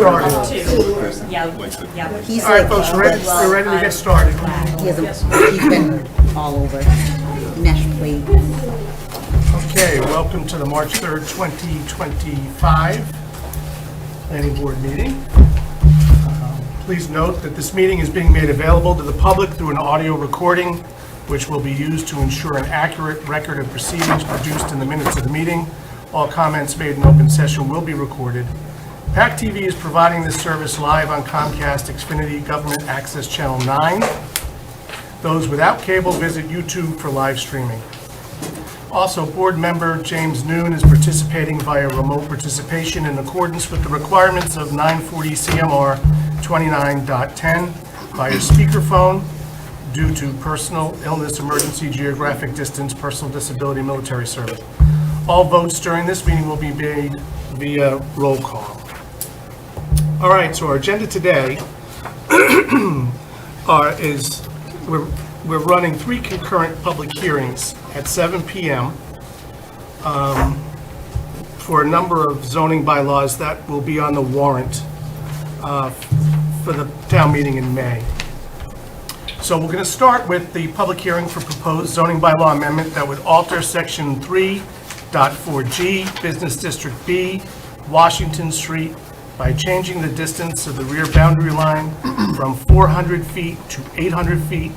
started. Yeah. He's All right, like, folks, we're ready to get started. he's been all over. Mesh plate. Okay, welcome to the March 3rd, 2025 Planning Board meeting. Please note that this meeting is being made available to the public through an audio recording, which will be used to ensure an accurate record of proceedings produced in the minutes of the meeting. All comments made in open session will be recorded. PAC TV is providing this service live on Comcast Xfinity Government Access Channel 9. Those without cable visit YouTube for live streaming. Also, board member James Noon is participating via remote participation in accordance with the requirements of 940 CMR 29.10 via speakerphone due to personal illness, emergency, geographic distance, personal disability, military service. All votes during this meeting will be made via roll call. All right, so our agenda today we're running 3 concurrent public hearings at 7 p.m. For a number of zoning bylaws that will be on the warrant for the town meeting in May. So we're going to start with the public hearing for proposed zoning bylaw amendment that would alter section 3.4G, Business District B, Washington Street, by changing the distance of the rear boundary line from 400 feet to 800 feet,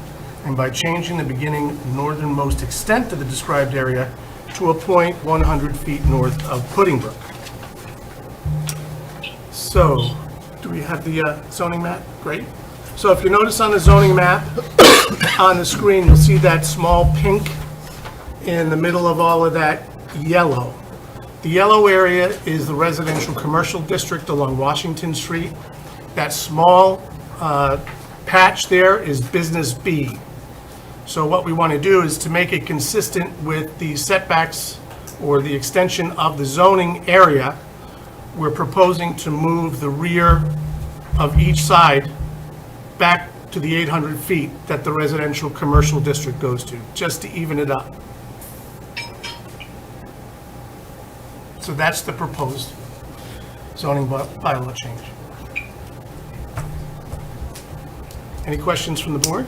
and by changing the beginning northernmost extent of the described area to a point 100 feet north of Puddingbrook. So, do we have the zoning map? Great. So if you notice on the zoning map, on the screen, you'll see that small pink in the middle of all of that yellow. The yellow area is the residential commercial district along Washington Street. That small patch there is Business B. So what we want to do is to make it consistent with the setbacks or the extension of the zoning area, we're proposing to move the rear of each side back to the 800 feet that the residential commercial district goes to, just to even it up. So that's the proposed zoning bylaw change. Any questions from the board?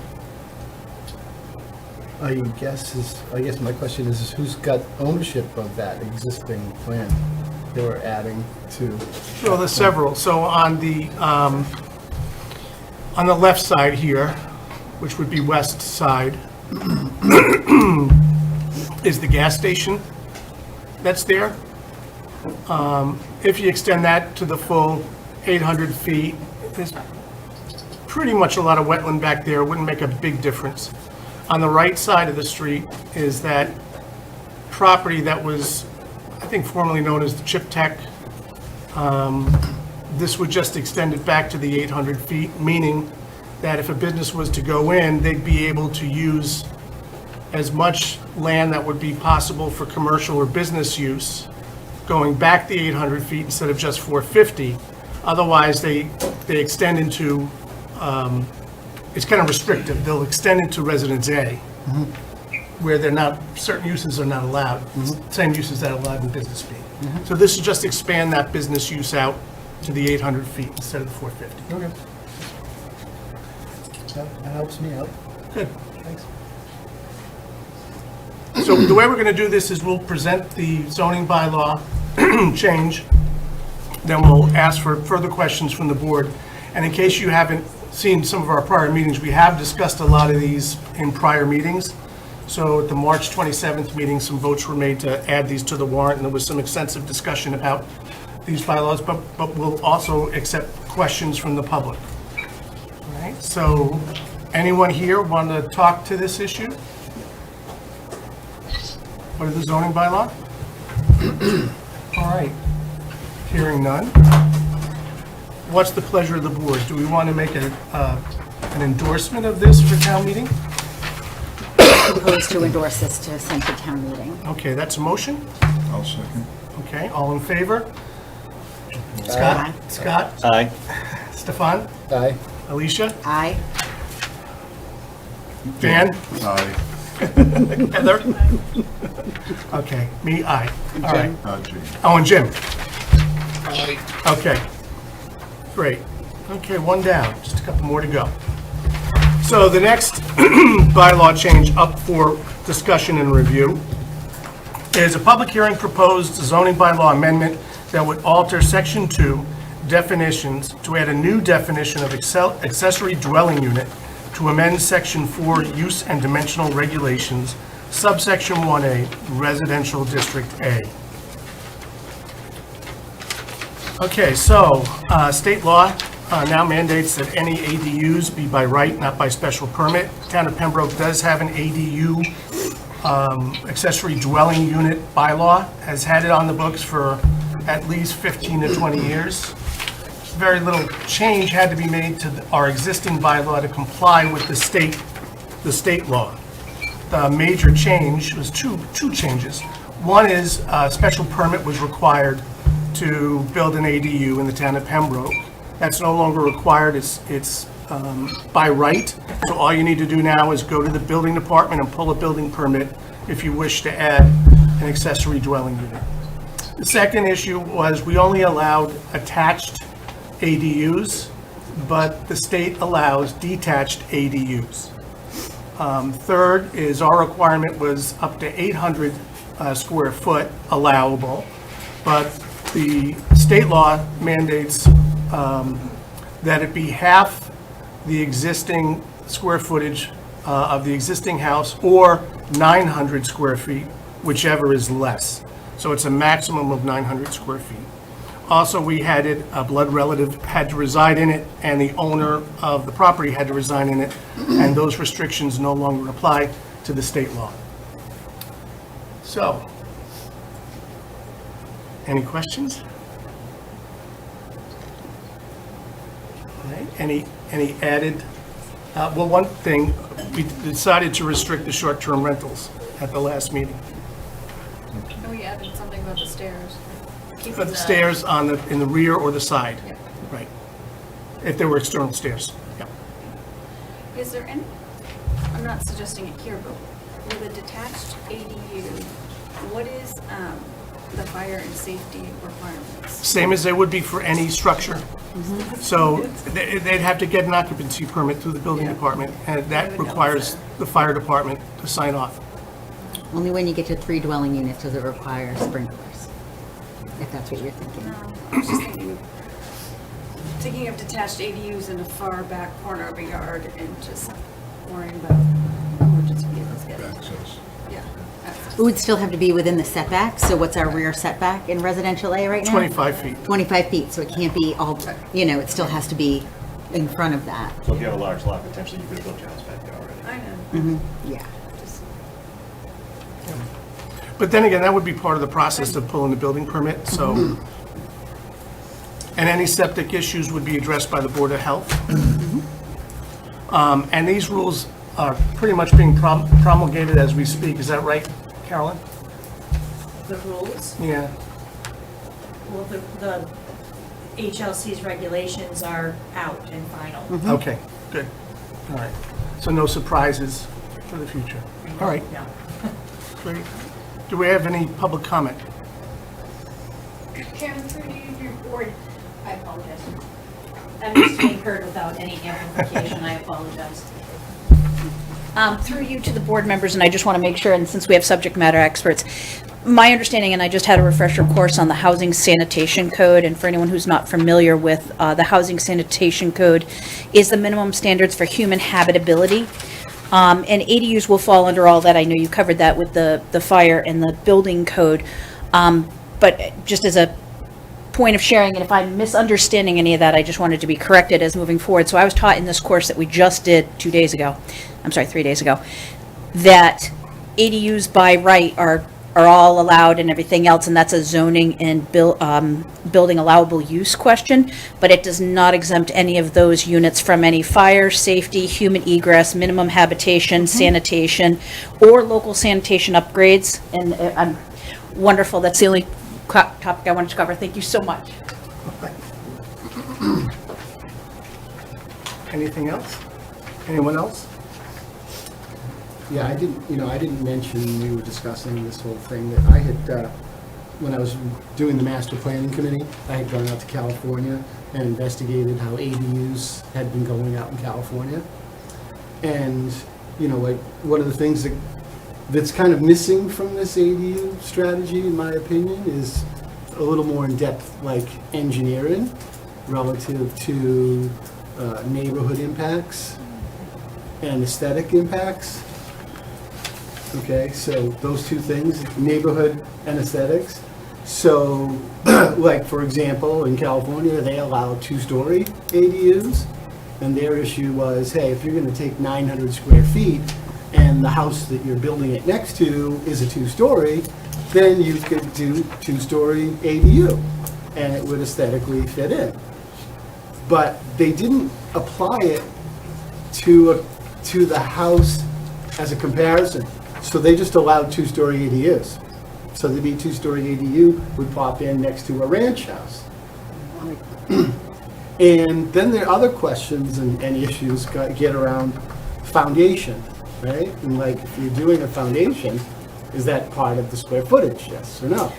I guess my question is who's got ownership of that existing plan they were adding to? Well, there's several. So on the left side here, which would be west side, is the gas station that's there. If you extend that to the full 800 feet, there's pretty much a lot of wetland back there. It wouldn't make a big difference. On the right side of the street is that property that was, I think, formerly known as the Chip Tech. This would just extend it back to the 800 feet, meaning that if a business was to go in, they'd be able to use as much land that would be possible for commercial or business use, going back the 800 feet instead of just 450. Otherwise, they extend into, it's kind of restrictive. They'll extend into Residence A, where they're not, certain uses are not allowed, same uses that are allowed in Business B. So this will just expand that business use out to the 800 feet instead of the 450. Okay. That helps me out. Good. Thanks. So the way we're going to do this is we'll present the zoning bylaw change, then we'll ask for further questions from the board. And in case you haven't seen some of our prior meetings, we have discussed a lot of these in prior meetings. So at the March 27th meeting, some votes were made to add these to the warrant, and there was some extensive discussion about these bylaws, but we'll also accept questions from the public. All right, so anyone here want to talk to this issue? What is the zoning bylaw? All right, hearing none. What's the pleasure of the board? Do we want to make an endorsement of this for town meeting? Proposed to endorse this to send to town meeting. Okay, that's a motion. I'll second. Okay, all in favor? Aye. Scott? Aye. Stefan? Aye. Alicia? Aye. Dan? Aye. Heather? Okay, me, aye. All right. Jim. Oh, and Jim? Okay. Great. Okay, one down, just a couple more to go. So the next bylaw change up for discussion and review is a public hearing proposed zoning bylaw amendment that would alter Section 2 definitions to add a new definition of accessory dwelling unit, to amend Section 4 use and dimensional regulations, subsection 1A, residential district A. Okay, so state law now mandates that any ADUs be by right, not by special permit. Town of Pembroke does have an ADU accessory dwelling unit bylaw, has had it on the books for at least 15 to 20 years. Very little change had to be made to our existing bylaw to comply with the state law. The major change was two changes. One is a special permit was required to build an ADU in the town of Pembroke. That's no longer required, it's by right. So all you need to do now is go to the building department and pull a building permit if you wish to add an accessory dwelling unit. The second issue was we only allowed attached ADUs, but the state allows detached ADUs. Third is our requirement was up to 800 square foot allowable, but the state law mandates that it be half the existing square footage of the existing house or 900 square feet, whichever is less. So it's a maximum of 900 square feet. Also, we had it, a blood relative had to reside in it, and the owner of the property had to reside in it, and those restrictions no longer apply to the state law. So, any questions? All right, any added, well, one thing, we decided to restrict the short-term rentals at the last meeting. And we added something about the stairs. But the stairs in the rear or the side, Yeah. right? If there were external stairs, yeah. Is there any, I'm not suggesting it here, but with a detached ADU, what is the fire and safety requirements? Same as they would be for any structure. So they'd have to get an occupancy permit through the building department, and that requires the fire department to sign off. Only when you get to 3 dwelling units does it require sprinklers, if that's what you're thinking. I was just thinking of detached ADUs in a far back corner of a yard and just worrying about emergency vehicles getting to it. Yeah. It would still have to be within the setback, so what's our rear setback in residential A right now? 25 feet. 25 feet, so it can't be all, it still has to be in front of that. So if you have a large lot, potentially you could have built your house back there already. I know. Yeah. Just- But then again, that would be part of the process of pulling the building permit, so. And any septic issues would be addressed by the Board of Health. And these rules are pretty much being promulgated as we speak, is that right, Carolyn? The rules, Yeah. well, the HLC's regulations are out and final. Okay, good. All right. So no surprises for the future. All right, No. great. Do we have any public comment? Karen, through you, your board, I apologize. I'm just being heard without any amplification, I apologize. Through you to the board members, and I just want to make sure, and since we have subject matter experts, my understanding, and I just had a refresher course on the Housing Sanitation Code, and for anyone who's not familiar with the Housing Sanitation Code, is the minimum standards for human habitability. And ADUs will fall under all that. I know you covered that with the fire and the building code. But just as a point of sharing, and if I'm misunderstanding any of that, I just wanted to be corrected as moving forward. So I was taught in this course that we just did 3 days ago, that ADUs by right are all allowed and everything else, and that's a zoning and building allowable use question, but it does not exempt any of those units from any fire, safety, human egress, minimum habitation, sanitation, or local sanitation upgrades. And I'm wonderful, that's the only topic I wanted to cover. Thank you so much. Anything else? Anyone else? Yeah, I didn't mention, we were discussing this whole thing, that I had when I was doing the master planning committee, I had gone out to California and investigated how ADUs had been going out in California. And, you know, like, one of the things that's kind of missing from this ADU strategy, in my opinion, is a little more in-depth, like, engineering relative to neighborhood impacts and aesthetic impacts. Okay, so those two things, neighborhood and aesthetics. So, like, for example, in California, they allow 2-story ADUs, and their issue was, hey, if you're gonna take 900 square feet, and the house that you're building it next to is a 2-story, then you could do 2-story ADU, and it would aesthetically fit in. But they didn't apply it to the house as a comparison. So they just allowed 2-story ADUs. So there'd be 2-story ADU would pop in next to a ranch house. And then there are other questions and issues get around foundation, right? And like, if you're doing a foundation, is that part of the square footage, yes or no?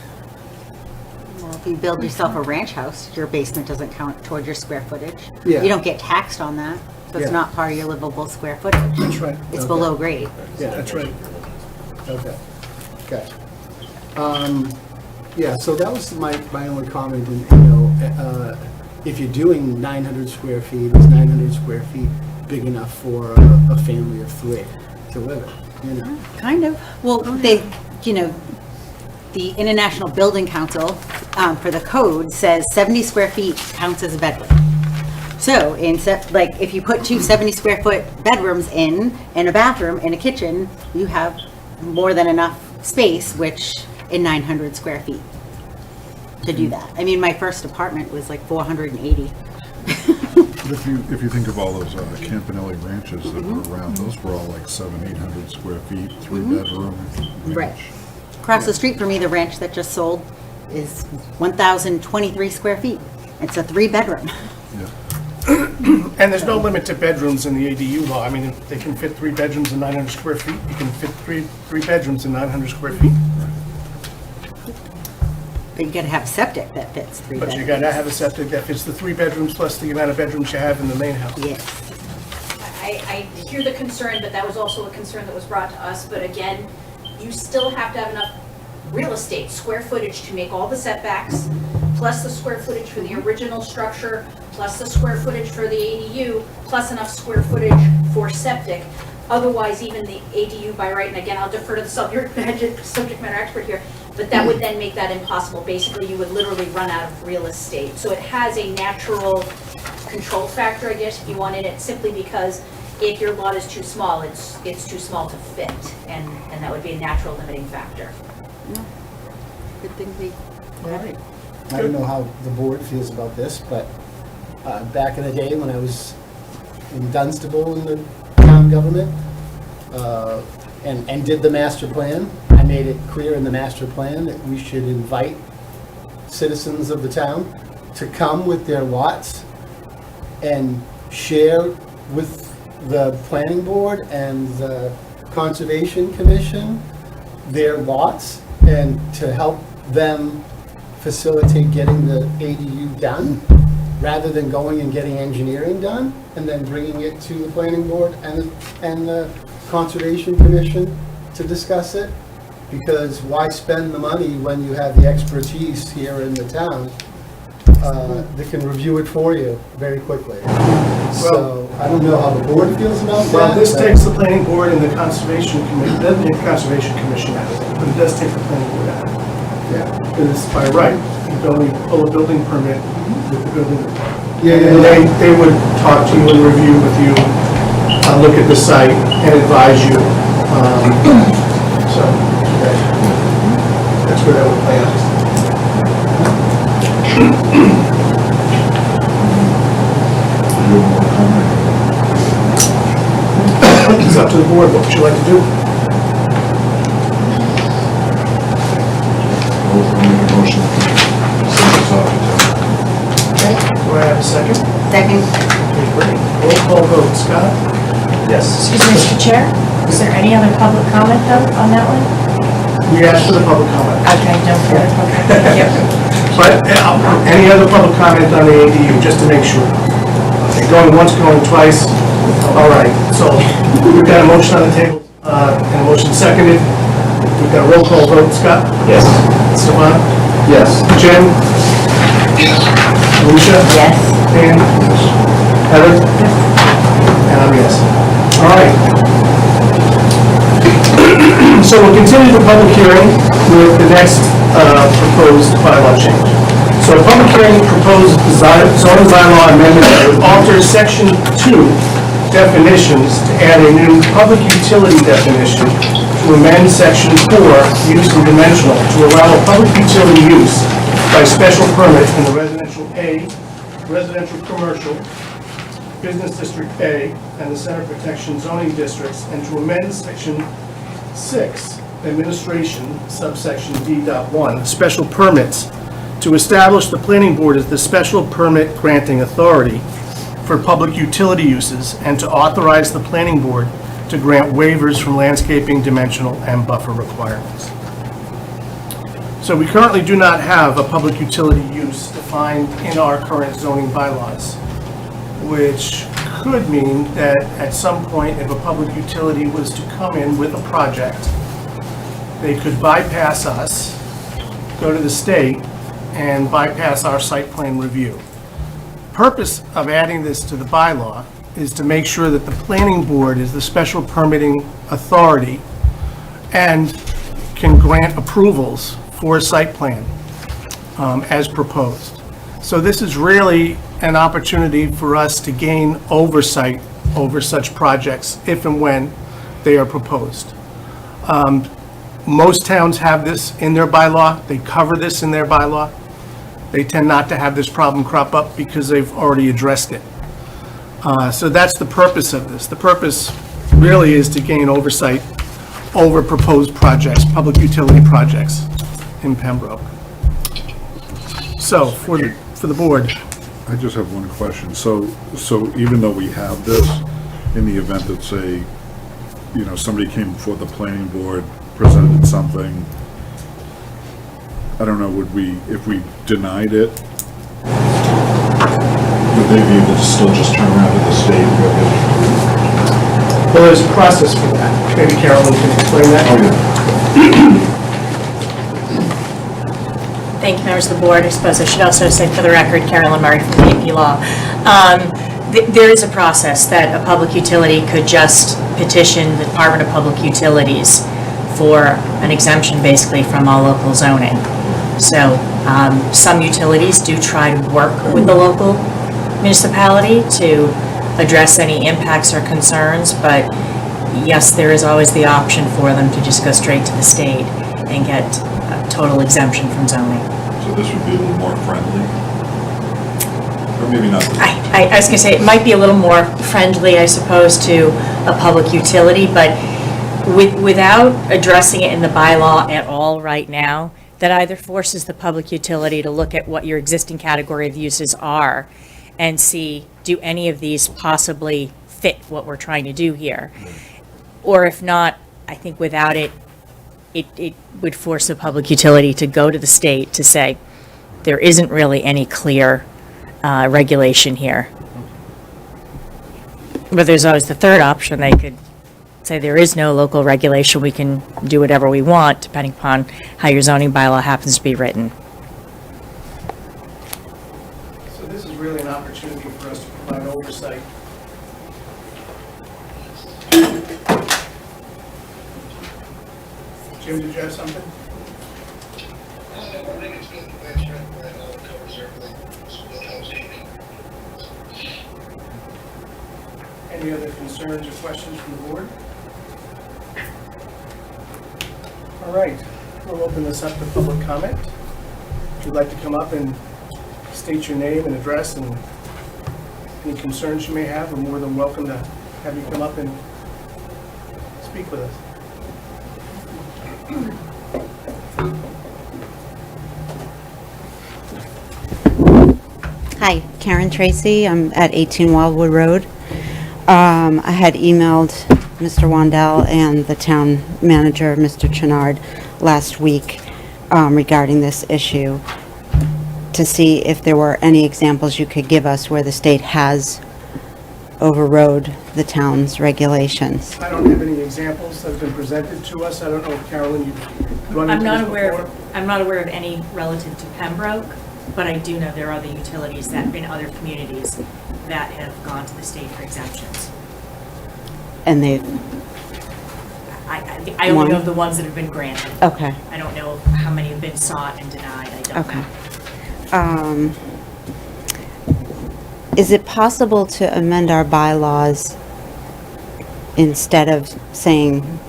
Well, if you build yourself a ranch house, your basement doesn't count toward your square footage. Yeah. You don't get taxed on that. So it's Yeah. not part of your livable square footage. That's right. It's Okay. below grade. Yeah, That's right. Okay, gotcha. Yeah, so that was my only comment, and, you know, if you're doing 900 square feet, is 900 square feet big enough for a family of 3 to live in, you know? Kind of. Well, they, you know, the International Building Council, for the code, says 70 square feet counts as a bedroom. So, like, if you put 2 70 square foot bedrooms in, and a bathroom, and a kitchen, you have more than enough space, which, in 900 square feet, to do that. I mean, my first apartment was like 480. But if you think of all those Campanelli ranches that were around, those were all like 700-800 square feet, 3-bedroom. Right. Across the street from me, the ranch that just sold is 1,023 square feet. It's a 3-bedroom. Yeah. And there's no limit to bedrooms in the ADU law. I mean, if they can fit 3 bedrooms in 900 square feet, you can fit three bedrooms in 900 square feet. But you gotta have septic that fits 3 But bedrooms. you gotta have a septic that fits the 3 bedrooms plus the amount of bedrooms you have in the main house. Yes. I hear the concern, but that was also a concern that was brought to us. But again, you still have to have enough real estate, square footage to make all the setbacks, plus the square footage for the original structure, plus the square footage for the ADU, plus enough square footage for septic. Otherwise, even the ADU by right, and again, I'll defer to the subject matter expert here, but that would then make that impossible. Basically, you would literally run out of real estate. So it has a natural control factor, I guess, if you wanted it, simply because if your lot is too small, it's too small to fit, and that would be a natural limiting factor. Good thing we All right. I don't know how the board feels about this, but back in the day when I was in Dunstable in the town government, and did the master plan, I made it clear in the master plan that we should invite citizens of the town to come with their lots and share with the planning board and the conservation commission their lots, and to help them facilitate getting the ADU done, rather than going and getting engineering done, and then bringing it to the planning board and the conservation commission to discuss it. Because why spend the money when you have the expertise here in the town that can review it for you very quickly? So, I don't know how the board feels about that. Well, this but- takes the planning board and the conservation commission, doesn't take the conservation commission out of it, but it does take the planning board out of it. Yeah. Because by right, you can only pull a building permit with the building department. Yeah, And yeah, yeah. they would talk to you and review with you, look at the site and advise you. So, that's where that would play out. It's up to the board. What would you like to do? Motion. Do I have a second? Second. Okay, great. Roll call vote. Scott? Yes. Excuse me, Mr. Chair, is there any other public comment though on that one? We asked for the public comment. Okay, don't forget. Okay, thank you. But any other public comment on the ADU, just to make sure? Okay, going once, going twice. All right, so we've got a motion on the table, and a motion seconded. We've got a roll call vote. Scott? Yes. Stefan? Yes. Jim? Yes. Alicia? Yes. Dan? Heather? And I'm yes. All right. So we'll continue the public hearing with the next proposed bylaw change. So a public hearing proposed zoning bylaw amendment that would alter section 2 definitions to add a new public utility definition to amend section 4 use and dimensional to allow a public utility use by special permit in the residential A, residential commercial, business district A, and the center protection zoning districts, and to amend section 6, administration, subsection D.1, special permits, to establish the planning board as the special permit granting authority for public utility uses, and to authorize the planning board to grant waivers from landscaping, dimensional, and buffer requirements. So we currently do not have a public utility use defined in our current zoning bylaws, which could mean that at some point, if a public utility was to come in with a project, they could bypass us, go to the state, and bypass our site plan review. Purpose of adding this to the bylaw is to make sure that the planning board is the special permitting authority and can grant approvals for a site plan as proposed. So this is really an opportunity for us to gain oversight over such projects if and when they are proposed. Most towns have this in their bylaw. They cover this in their bylaw. They tend not to have this problem crop up because they've already addressed it. So that's the purpose of this. The purpose really is to gain oversight over proposed projects, public utility projects in Pembroke. So for the board, I just have one question. So even though we have this, in the event that, say, you know, somebody came before the planning board, presented something, I don't know, would we, if we denied it, would they be able to still just turn around to the state and go get it? well, there's a process for that. Maybe Carolyn can explain that. Oh, yeah. Thank you, members of the board. I suppose I should also say for the record, Carolyn Murray from AP Law. There is a process that a public utility could just petition the Department of Public Utilities for an exemption basically from all local zoning. So some utilities do try to work with the local municipality to address any impacts or concerns, but yes, there is always the option for them to just go straight to the state and get a total exemption from zoning. So this would be a little more friendly? Or maybe not? I was going to say, it might be a little more friendly, I suppose, to a public utility, but without addressing it in the bylaw at all right now, that either forces the public utility to look at what your existing category of uses are and see, do any of these possibly fit what we're trying to do here? Or if not, I think without it, it would force the public utility to go to the state to say, there isn't really any clear regulation here. But there's always the third option. They could say there is no local regulation. We can do whatever we want, depending upon how your zoning bylaw happens to be written. So this is really an opportunity for us to provide oversight. Jim, did you have something? Any other concerns or questions from the board? All right, we'll open this up to public comment. If you'd like to come up and state your name and address and any concerns you may have, we're more than welcome to have you come up and speak with us. Hi, Karen Tracy. I'm at 18 Wildwood Road. I had emailed Mr. Wandell and the town manager, Mr. Chenard, last week regarding this issue to see if there were any examples you could give us where the state has overrode the town's regulations. I don't have any examples that have been presented to us. I don't know if Carolyn, you've run into this before? I'm not aware of any relative to Pembroke, but I do know there are other utilities that, in other communities, that have gone to the state for exemptions. And they've, I only know of the ones that have been granted. okay, I don't know how many have been sought and denied, I don't okay. know. Is it possible to amend our bylaws instead of saying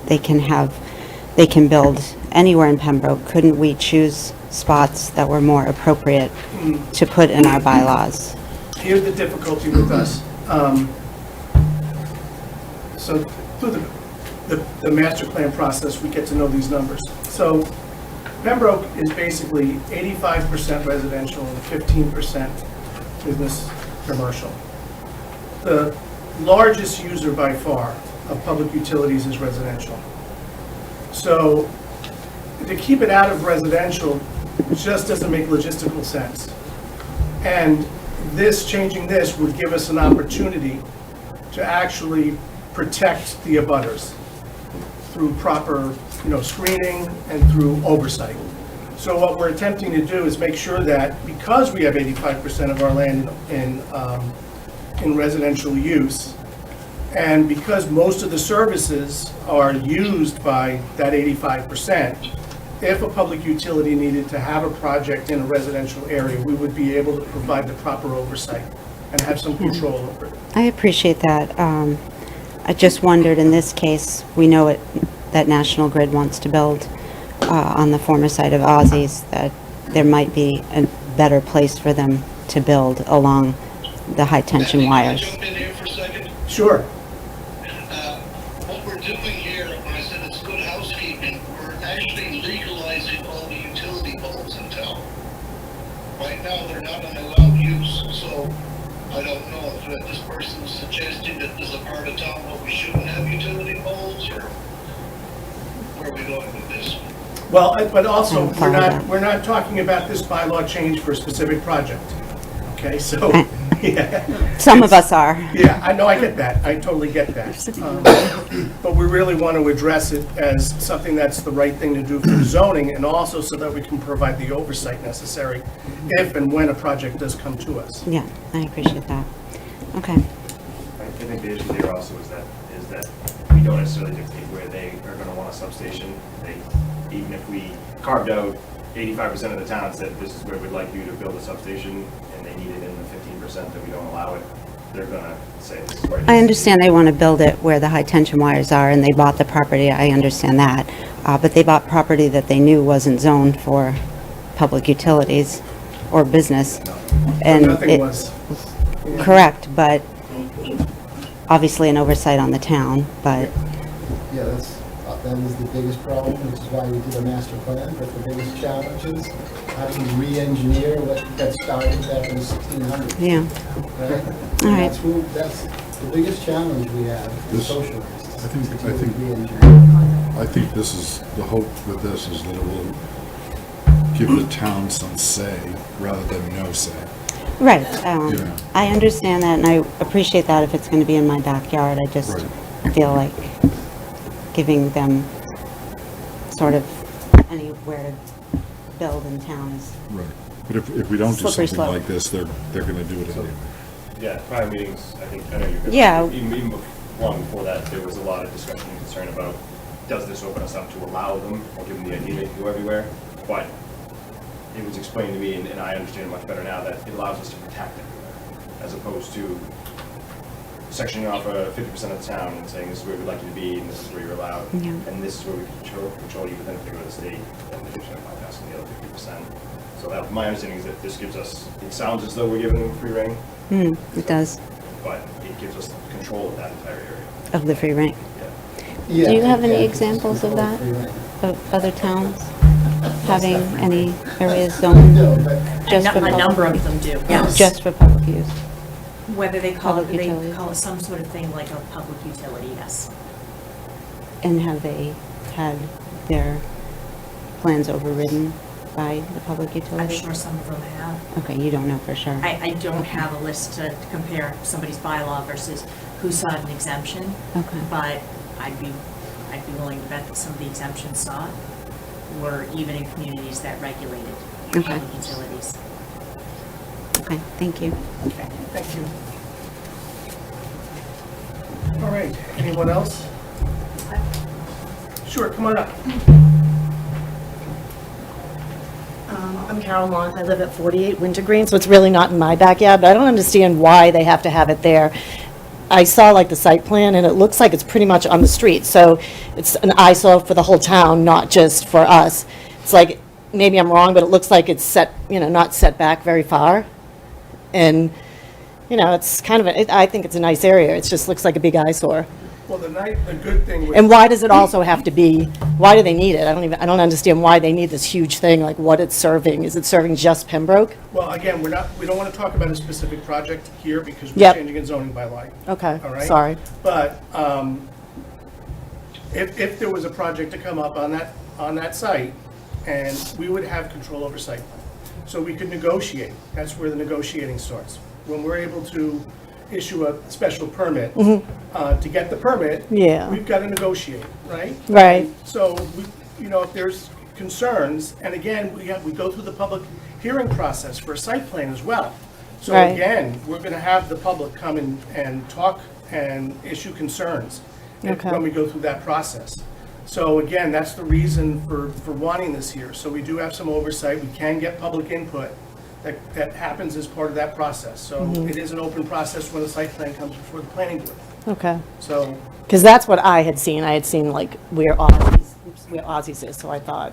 they can build anywhere in Pembroke? Couldn't we choose spots that were more appropriate to put in our bylaws? Here's the difficulty with us. So through the master plan process, we get to know these numbers. So Pembroke is basically 85% residential and 15% business commercial. The largest user by far of public utilities is residential. So to keep it out of residential just doesn't make logistical sense. And changing this would give us an opportunity to actually protect the abutters through proper, screening and through oversight. So what we're attempting to do is make sure that because we have 85% of our land in residential use, and because most of the services are used by that 85%, if a public utility needed to have a project in a residential area, we would be able to provide the proper oversight and have some control over it. I appreciate that. I just wondered, in this case, we know that National Grid wants to build on the former site of Ozzy's, that there might be a better place for them to build along the high-tension wires. Can I jump in here for a second? Sure. What we're doing here, when I said it's good housekeeping, we're actually legalizing all the utility poles in town. Right now, they're not an allowed use, so I don't know if this person's suggesting that there's a part of town where we shouldn't have utility poles, or where are we going with this? Well, but also, fine with that. we're not talking about this bylaw change for a specific project. Okay, so, yeah. Some of us are. Yeah, I know, I get that. I totally get that. But we really want to address it as something that's the right thing to do for zoning, and also so that we can provide the oversight necessary if and when a project does come to us. Yeah, I appreciate that. Okay. I think the issue there also is that we don't necessarily dictate where they are going to want a substation. Even if we carved out 85% of the town and said, this is where we'd like you to build a substation, and they need it in the 15% that we don't allow it, they're going to say this is where it is. I understand they want to build it where the high-tension wires are, and they bought the property, I understand that. But they bought property that they knew wasn't zoned for public utilities or business. And Nothing it- was. Correct, but obviously an oversight on the town, but, Yeah, that is the biggest problem, which is why we did a master plan, but the biggest challenge is how do you re-engineer what got started back in the 1600s, yeah. right? All right. That's the biggest challenge we have for This- socialists. I think- is to I think- re-engineer. I think this is, the hope with this is that it will give the town some say rather than no say. Right. Yeah. I understand that, and I appreciate that if it's going to be in my backyard. I just Right. feel like giving them sort of anywhere to build in town is, Right. But if we don't do Slippery something slope. like this, they're gonna do it anyway. Yeah, prior meetings, I think, I know you're good. Yeah. Even long before that, there was a lot of discussion and concern about, does this open us up to allow them, or give them the idea they can go everywhere? But it was explained to me, and I understand it much better now, that it allows us to protect everywhere, as opposed to sectioning off 50% of the town and saying, this is where we'd like you to be, and this is where you're allowed, Yeah. and this is where we control you, but then if they go to the state, then they should have bypassing the other 50%. So that, my understanding is that this gives us, it sounds as though we're giving them free rein, it does, but it gives us control of that entire area. of the free rent. Yeah. Do you have any Yeah, examples of that? free rent. Of other towns having any areas zoned No, but just for A number public, of them do, yes. just for public use? Whether they call it, Public utilities. they call it some sort of thing like a public utility, yes. And have they had their plans overridden by the public I'm utility? sure some of them have. Okay, you don't know for sure. I don't have a list to compare somebody's bylaw versus who sought an exemption. Okay. But I'd be willing to bet that some of the exemptions sought were even in communities that regulated Okay. public utilities. Okay, thank you. Thank you. All right, anyone else? Sure, come on up. I'm Carol Monk. I live at 48 Wintergreen, so it's really not in my backyard, but I don't understand why they have to have it there. I saw like the site plan, and it looks like it's pretty much on the street, so it's an eyesore for the whole town, not just for us. It's like, maybe I'm wrong, but it looks like it's set, not set back very far. And, it's kind of, I think it's a nice area. It just looks like a big eyesore. Well, the good thing with. And why does it also have to be, why do they need it? I don't understand why they need this huge thing, like what it's serving. Is it serving just Pembroke? Well, again, we don't want to talk about a specific project here because we're Yep. changing a zoning bylaw. Okay, All right? sorry. But if there was a project to come up on that site, and we would have control over site plan. So we could negotiate. That's where the negotiating starts. When we're able to issue a special permit, to get the permit, Yeah. we've got to negotiate, right? Right. So, if there's concerns, and again, we go through the public hearing process for a site plan as well. So Right. again, we're going to have the public come and talk and issue concerns Okay. when we go through that process. So again, that's the reason for wanting this here. So we do have some oversight. We can get public input that happens as part of that process. So Mm-hmm. it is an open process when the site plan comes before the planning board. Okay. So, Because that's what I had seen. I had seen like where Aussie's is, so I thought,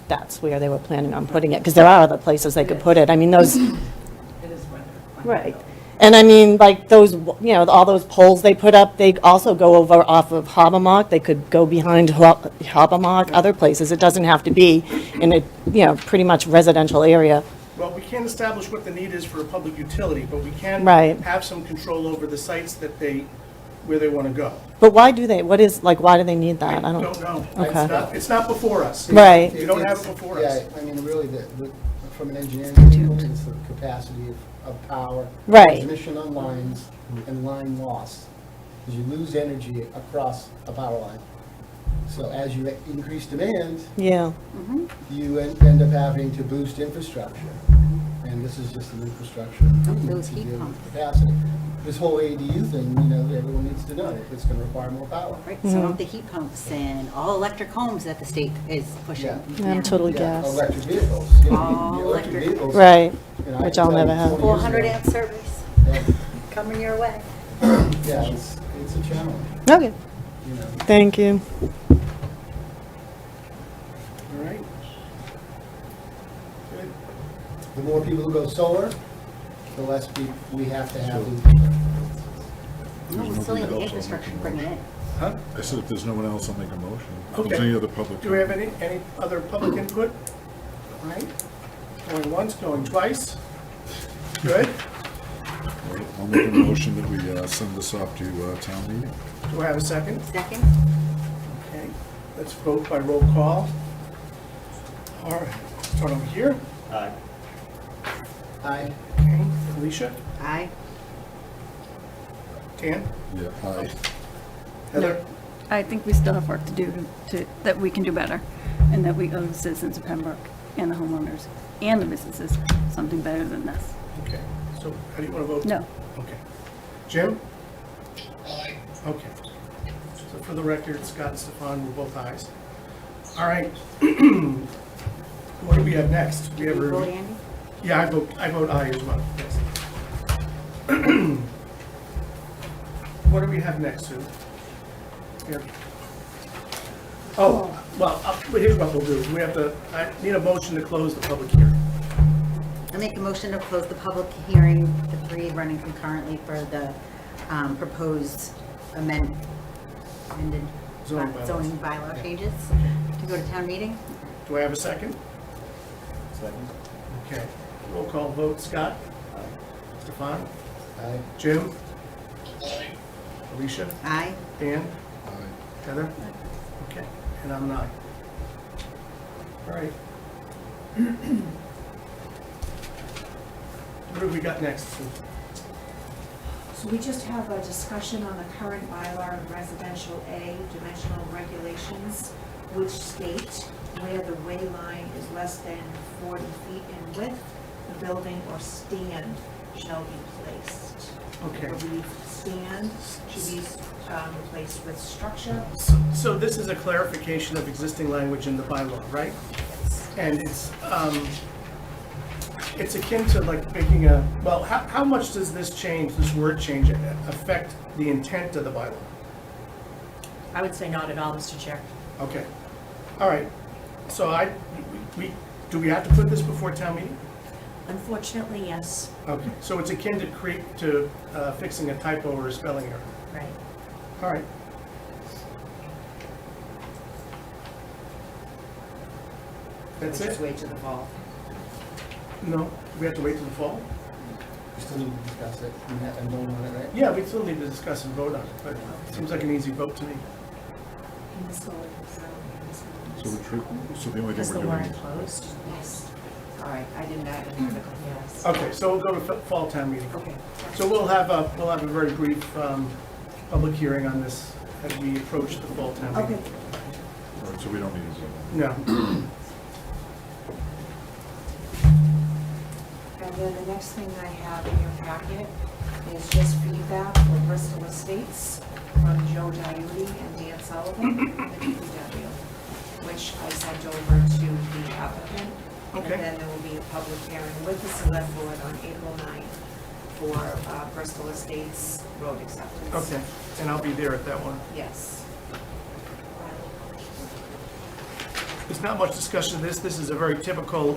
that's where they were planning on putting it. Because there are other places they could put it. I mean, those. Right. And I mean, like those, all those poles they put up, they also go over off of Habermock. They could go behind Habermock, other places. It doesn't have to be in a, pretty much residential area. well, we can't establish what the need is for a public utility, but we can Right. have some control over the sites where they want to go. But why do they, why do they need that? I don't know. Okay. It's not before us. Right. You don't have it before us. Yeah, I mean, really, from an engineering standpoint, it's the capacity of power. Right. Transmission on lines and line loss, because you lose energy across a power line. So as you increase demand, Yeah. you end up having to boost infrastructure. And this is just an infrastructure improvement Those to heat deal with pumps. capacity. This whole ADU thing, everyone needs to know, it's gonna require more power. Right, some of the heat pumps and all electric homes that the state is pushing. Yeah. I'm totally Yeah, gas. electric vehicles. All The electric. vehicles, Right. I Which can I'll tell you never have. 40 years 400 ago, amp service yeah, coming your way. Yeah, it's a challenge, Okay. you know. Thank you. All right. Good. The more people who go solar, the less we have to have. infrastructure. No, it's still in the infrastructure, bring it in. Huh? I said if there's no one else, I'll make a motion. If Okay. there's any other public. Do we have any other public input? All right. Going once, going twice. Good. I'll make a motion that we send this off to town meeting. Do I have a second? Second? Okay. Let's vote by roll call. All right. Start over here. Aye. Aye. Okay. Alicia? Aye. Dan? Yeah, aye. Heather? I think we still have work to do that we can do better, and that we owe the citizens of Pembroke and the homeowners and the businesses something better than this. Okay. So how do you want to vote? No. Okay. Jim? Aye. Okay. So for the record, Scott and Stefan were both ayes. All right. What do we have next? We have a Vote, review. Andy? Yeah, I vote aye as well, yes. What do we have next, Sue? Here. Oh, well, but here's what we'll do. I need a motion to close the public hearing. I make a motion to close the public hearing, the three running concurrently for the proposed amended Zoning bylaws. zoning bylaw changes to go to town meeting. Do I have a second? Second. Okay. Roll call vote. Scott? Stefan? Aye. Jim? Aye. Alicia? Aye. Dan? Aye. Heather? Okay. and I'm not. All right. What have we got next? So we just have a discussion on the current bylaw of residential A dimensional regulations, which state where the way line is less than 40 feet in width, the building or stand shall be placed. Okay. I believe stand should be replaced with structure. So this is a clarification of existing language in the bylaw, right? And it's akin to like making a, well, how much does this change, this word change, affect the intent of the bylaw? I would say not at all, Mr. Chair. Okay, all right. So do we have to put this before town meeting? Unfortunately, yes. Okay, so it's akin to fixing a typo or a spelling error. Right. All right. That's Just it? wait till the fall. No, we have to wait till the fall? We still need to discuss it and have a vote on it, right? Yeah, we still need to discuss and vote on it, but it seems like an easy vote to me. So the only Is thing the we're warrant doing is, closed? Yes. All right, I didn't add any critical. Yes. Okay, so we'll go to fall town meeting. Okay. So we'll have a very brief public hearing on this as we approach the fall town meeting. Okay. all right, so we don't need to. No. And then the next thing I have in your packet is just feedback for Bristol Estates from Joe Diuti and Dan Sullivan, the DPW, which I sent over to the applicant. Okay. And then there will be a public hearing with the select board on April 9th for Bristol Estates road acceptance. Okay, and I'll be there at that one. Yes. There's not much discussion of this. This is a very typical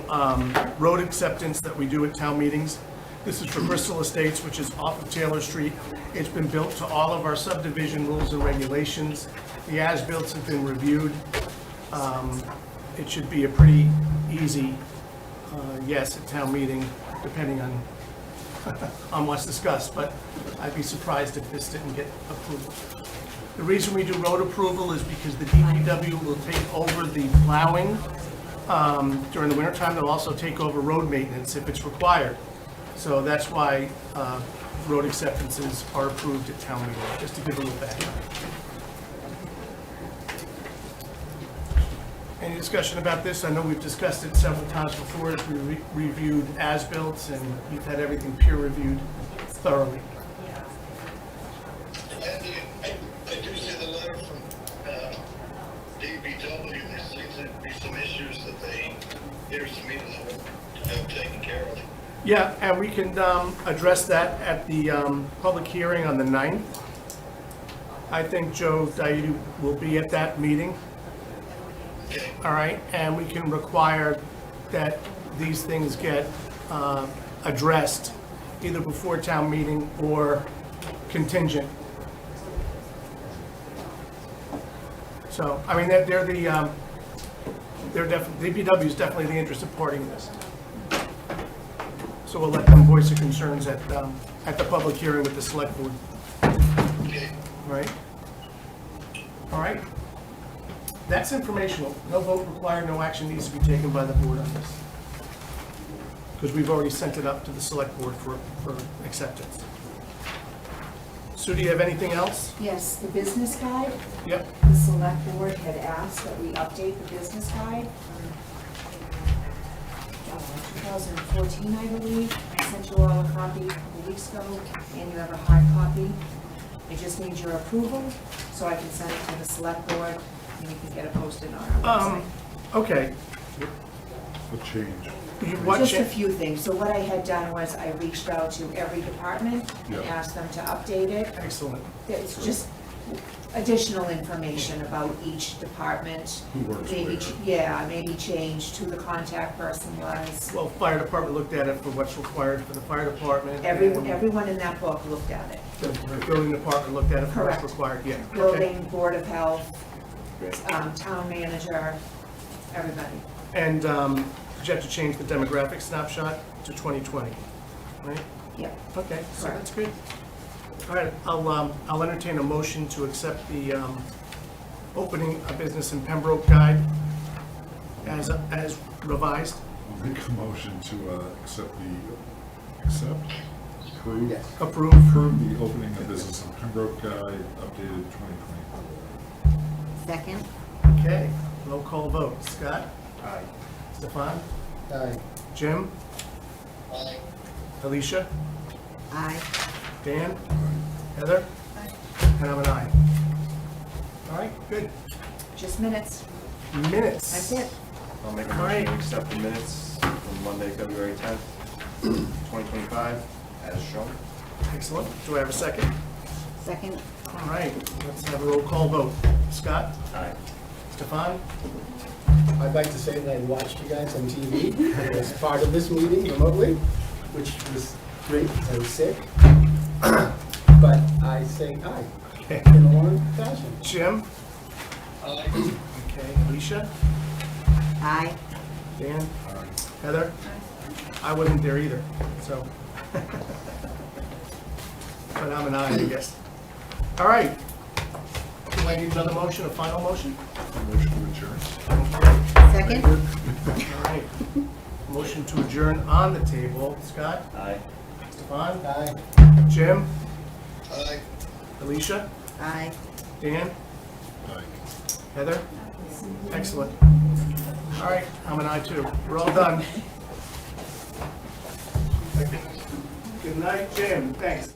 road acceptance that we do at town meetings. This is for Bristol Estates, which is off of Taylor Street. It's been built to all of our subdivision rules and regulations. The as-built have been reviewed. It should be a pretty easy yes at town meeting, depending on what's discussed, but I'd be surprised if this didn't get approved. The reason we do road approval is because the DPW will take over the plowing during the wintertime. They'll also take over road maintenance if it's required. So that's why road acceptances are approved at town meeting, just to give a little background. Any discussion about this? I know we've discussed it several times before as we reviewed as-built, and we've had everything peer reviewed thoroughly. Andy, I do see the letter from DPW. There seems to be some issues that here's to me that have taken care of. Yeah, and we can address that at the public hearing on the 9th. I think Joe Diuti will be at that meeting. Okay. All right, and we can require that these things get addressed either before town meeting or contingent. So, I mean, they're definitely, DPW is definitely the interested party in this. So we'll let them voice their concerns at the public hearing with the select board. Okay. Right? All right. That's informational. No vote required, no action needs to be taken by the board on this. Because we've already sent it up to the select board for acceptance. Sue, do you have anything else? Yes, the business guide. Yep. The select board had asked that we update the business guide from 2014, I believe. I sent you all a copy a couple weeks ago, and you have a hard copy. I just need your approval, so I can send it to the select board, and you can get it posted on our website. Okay. The change. What Just a cha- few things. So what I had done was I reached out to every department and Yeah. asked them to update it. Excellent. It's just additional information about each department. Who works Maybe, where. yeah, maybe change who the contact person was. Well, fire department looked at it for what's required for the fire department. Everyone, and everyone in that book looked at it. The building department looked at it for what's Correct. required, yeah. Okay. Building, Board of Health, town manager, everybody. And did you have to change the demographic snapshot to 2020, right? Yeah. Okay, so Correct. that's good. All right, I'll entertain a motion to accept the opening a business in Pembroke guide as revised. I'll make a motion to approve the opening of business in Pembroke Guide, updated 2024. Second? Okay, roll call vote. Scott? Aye. Stefan? Aye. Jim? Aye. Alicia? Aye. Dan? Heather? And I'm an aye. All right, good. Just minutes. Minutes. That's it. I'll make a All motion right. to accept the minutes from Monday, February 10th, 2025, as shown. Excellent. Do I have a second? Second? All right, let's have a roll call vote. Scott? Aye. Stefan? I'd like to say that I watched you guys on TV as part of this meeting remotely, which was great because I was sick. But I say aye Okay. in a long fashion. Jim? Aye. Okay. Alicia? Aye. Dan? Heather? I wasn't there either, so. But I'm an aye, I guess. All right. Do I need another motion, a final motion? Motion to adjourn. Second? All right. Motion to adjourn on the table. Scott? Aye. Stefan? Aye. Jim? Aye. Alicia? Aye. Dan? Aye. Heather? Excellent. All right, I'm an aye too. We're all done. Good night, Jim. Thanks.